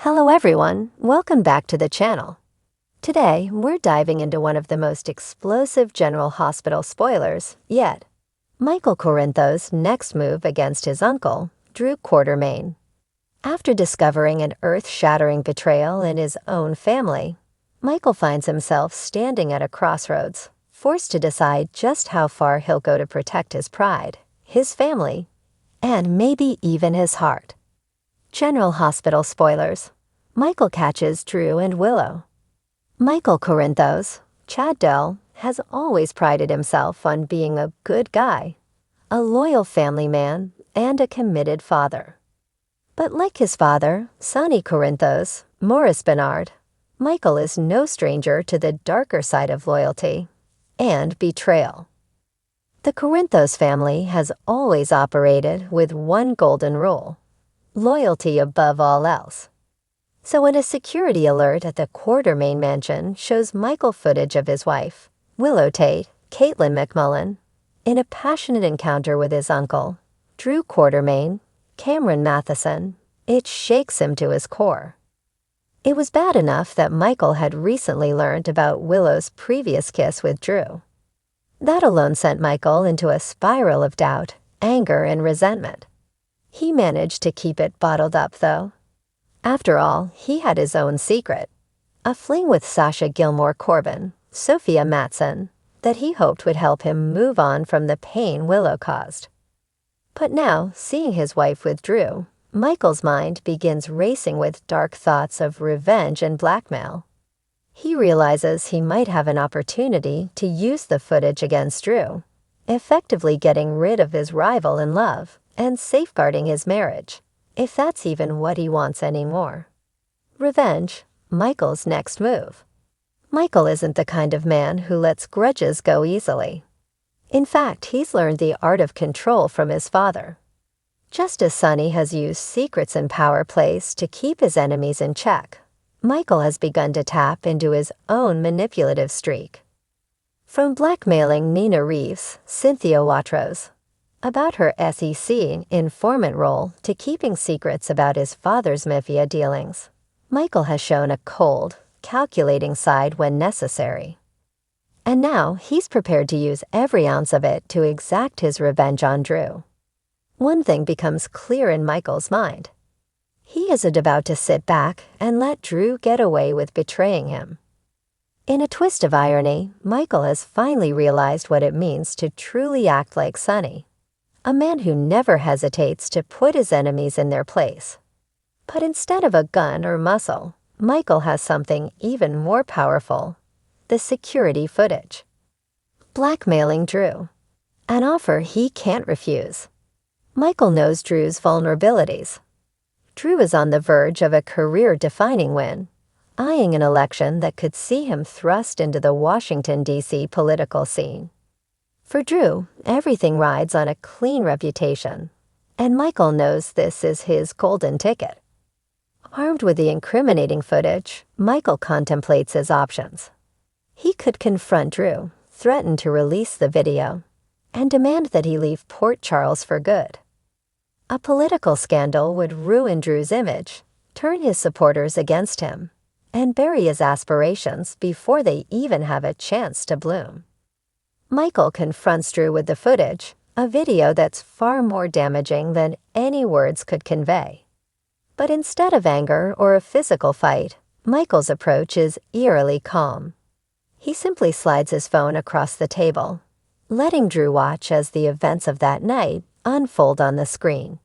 Hello everyone, welcome back to the channel. Today, we're diving into one of the most explosive General Hospital spoilers yet. Michael Corinthos' next move against his uncle, Drew Quartermain. After discovering an earth-shattering betrayal in his own family, Michael finds himself standing at a crossroads, forced to decide just how far he'll go to protect his pride, his family, and maybe even his heart. General Hospital spoilers. Michael catches Drew and Willow. Michael Corinthos, Chad Dell, has always prided himself on being a good guy, a loyal family man, and a committed father. But like his father, Sonny Corinthos, Morris Bernard, Michael is no stranger to the darker side of loyalty and betrayal. The Corinthos family has always operated with one golden rule: loyalty above all else. So when a security alert at the Quartermain mansion shows Michael footage of his wife, Willow Tate, Caitlin McMullen, in a passionate encounter with his uncle, Drew Quartermain, Cameron Matheson, it shakes him to his core. It was bad enough that Michael had recently learned about Willow's previous kiss with Drew. That alone sent Michael into a spiral of doubt, anger, and resentment. He managed to keep it bottled up, though. After all, he had his own secret, a fling with Sasha Gilmore Corbin, Sophia Matson, that he hoped would help him move on from the pain Willow caused. But now, seeing his wife with Drew, Michael's mind begins racing with dark thoughts of revenge and blackmail. He realizes he might have an opportunity to use the footage against Drew, effectively getting rid of his rival in love and safeguarding his marriage, if that's even what he wants anymore. Revenge, Michael's next move. Michael isn't the kind of man who lets grudges go easily. In fact, he's learned the art of control from his father. Just as Sonny has used secrets and power plays to keep his enemies in check, Michael has begun to tap into his own manipulative streak. From blackmailing Nina Reeves, Cynthia Watros, about her SEC informant role, to keeping secrets about his father's mafia dealings, Michael has shown a cold, calculating side when necessary. And now he's prepared to use every ounce of it to exact his revenge on Drew. One thing becomes clear in Michael's mind. He isn't about to sit back and let Drew get away with betraying him. In a twist of irony, Michael has finally realized what it means to truly act like Sonny, a man who never hesitates to put his enemies in their place. But instead of a gun or muscle, Michael has something even more powerful: the security footage. Blackmailing Drew, an offer he can't refuse. Michael knows Drew's vulnerabilities. Drew is on the verge of a career-defining win, eyeing an election that could see him thrust into the Washington, D.C. political scene. For Drew, everything rides on a clean reputation, and Michael knows this is his golden ticket. Armed with the incriminating footage, Michael contemplates his options. He could confront Drew, threaten to release the video, and demand that he leave Port Charles for good. A political scandal would ruin Drew's image, turn his supporters against him, and bury his aspirations before they even have a chance to bloom. Michael confronts Drew with the footage, a video that's far more damaging than any words could convey. But instead of anger or a physical fight, Michael's approach is eerily calm. He simply slides his phone across the table, letting Drew watch as the events of that night unfold on the screen.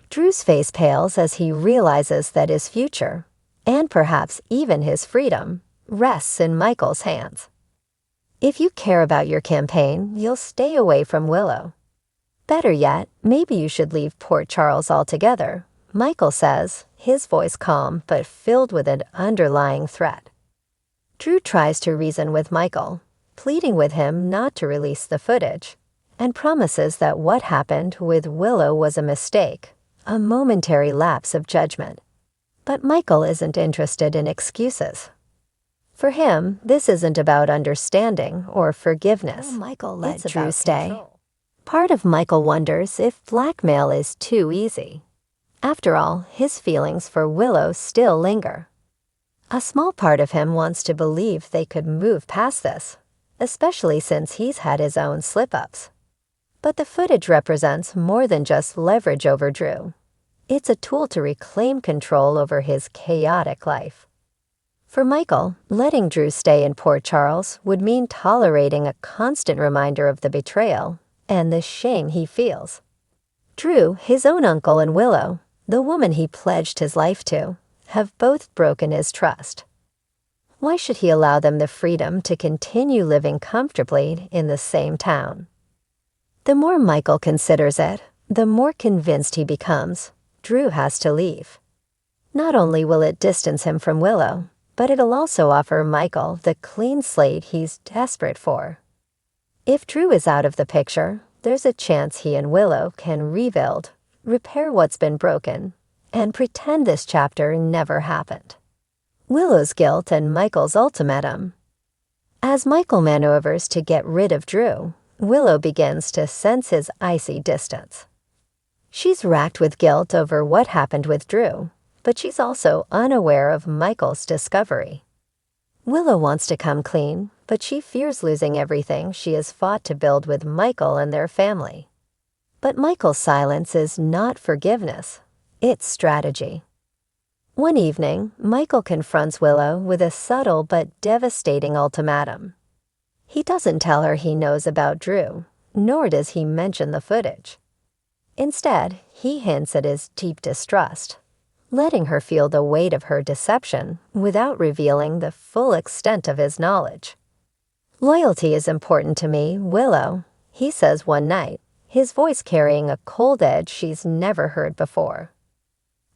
Drew's face pales as he realizes that his future, and perhaps even his freedom, rests in Michael's hands. If you care about your campaign, you'll stay away from Willow. Better yet, maybe you should leave Port Charles altogether, Michael says, his voice calm but filled with an underlying threat. Drew tries to reason with Michael, pleading with him not to release the footage, and promises that what happened with Willow was a mistake, a momentary lapse of judgment. But Michael isn't interested in excuses. For him, this isn't about understanding or forgiveness. Michael let It's Drew about stay. control. Part of Michael wonders if blackmail is too easy. After all, his feelings for Willow still linger. A small part of him wants to believe they could move past this, especially since he's had his own slip-ups. But the footage represents more than just leverage over Drew. It's a tool to reclaim control over his chaotic life. For Michael, letting Drew stay in Port Charles would mean tolerating a constant reminder of the betrayal and the shame he feels. Drew, his own uncle, and Willow, the woman he pledged his life to, have both broken his trust. Why should he allow them the freedom to continue living comfortably in the same town? The more Michael considers it, the more convinced he becomes Drew has to leave. Not only will it distance him from Willow, but it'll also offer Michael the clean slate he's desperate for. If Drew is out of the picture, there's a chance he and Willow can rebuild, repair what's been broken, and pretend this chapter never happened. Willow's guilt and Michael's ultimatum. As Michael maneuvers to get rid of Drew, Willow begins to sense his icy distance. She's racked with guilt over what happened with Drew, but she's also unaware of Michael's discovery. Willow wants to come clean, but she fears losing everything she has fought to build with Michael and their family. But Michael's silence is not forgiveness, it's strategy. One evening, Michael confronts Willow with a subtle but devastating ultimatum. He doesn't tell her he knows about Drew, nor does he mention the footage. Instead, he hints at his deep distrust, letting her feel the weight of her deception without revealing the full extent of his knowledge. "Loyalty is important to me, Willow," he says one night, his voice carrying a cold edge she's never heard before.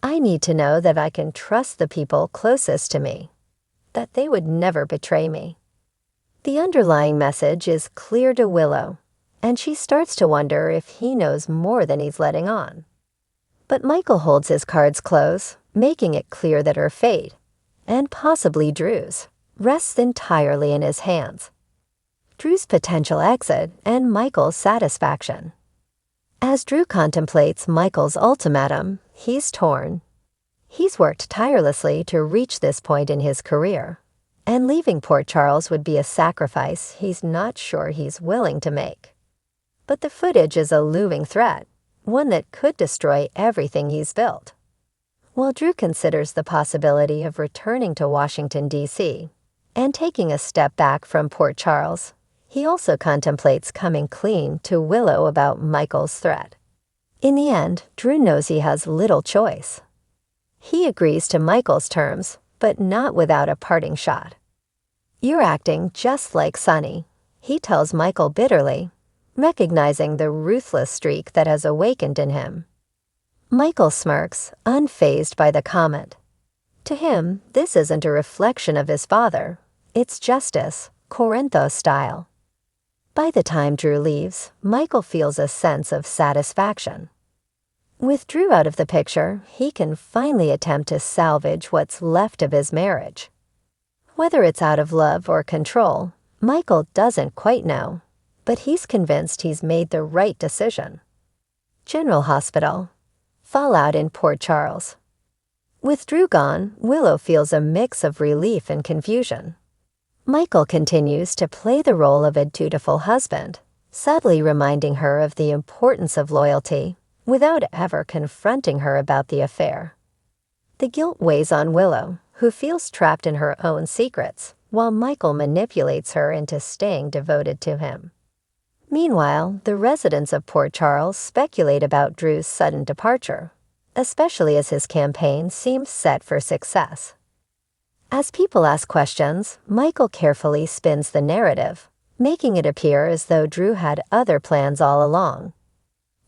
"I need to know that I can trust the people closest to me, that they would never betray me." The underlying message is clear to Willow, and she starts to wonder if he knows more than he's letting on. But Michael holds his cards close, making it clear that her fate, and possibly Drew's, rests entirely in his hands. Drew's potential exit and Michael's satisfaction. As Drew contemplates Michael's ultimatum, he's torn. He's worked tirelessly to reach this point in his career, and leaving Port Charles would be a sacrifice he's not sure he's willing to make. But the footage is a looming threat, one that could destroy everything he's built. While Drew considers the possibility of returning to Washington, D.C., and taking a step back from Port Charles, he also contemplates coming clean to Willow about Michael's threat. In the end, Drew knows he has little choice. He agrees to Michael's terms, but not without a parting shot. "You're acting just like Sonny," he tells Michael bitterly, recognizing the ruthless streak that has awakened in him. Michael smirks, unfazed by the comment. To him, this isn't a reflection of his father. It's justice, Corinthos style. By the time Drew leaves, Michael feels a sense of satisfaction. With Drew out of the picture, he can finally attempt to salvage what's left of his marriage. Whether it's out of love or control, Michael doesn't quite know, but he's convinced he's made the right decision. General Hospital. Fallout in Port Charles. With Drew gone, Willow feels a mix of relief and confusion. Michael continues to play the role of a dutiful husband, subtly reminding her of the importance of loyalty without ever confronting her about the affair. The guilt weighs on Willow, who feels trapped in her own secrets, while Michael manipulates her into staying devoted to him. Meanwhile, the residents of Port Charles speculate about Drew's sudden departure, especially as his campaign seems set for success. As people ask questions, Michael carefully spins the narrative, making it appear as though Drew had other plans all along.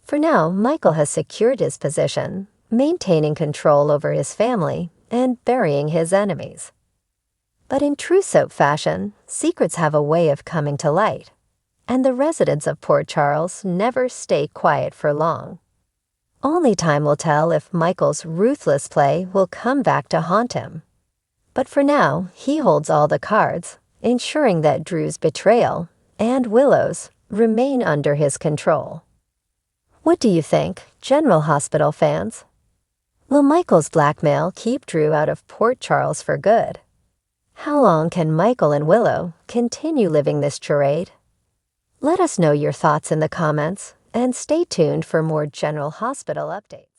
For now, Michael has secured his position, maintaining control over his family and burying his enemies. But in true soap fashion, secrets have a way of coming to light, and the residents of Port Charles never stay quiet for long. Only time will tell if Michael's ruthless play will come back to haunt him. But for now, he holds all the cards, ensuring that Drew's betrayal and Willow's remain under his control. What do you think, General Hospital fans? Will Michael's blackmail keep Drew out of Port Charles for good? How long can Michael and Willow continue living this charade? Let us know your thoughts in the comments, and stay tuned for more General Hospital updates.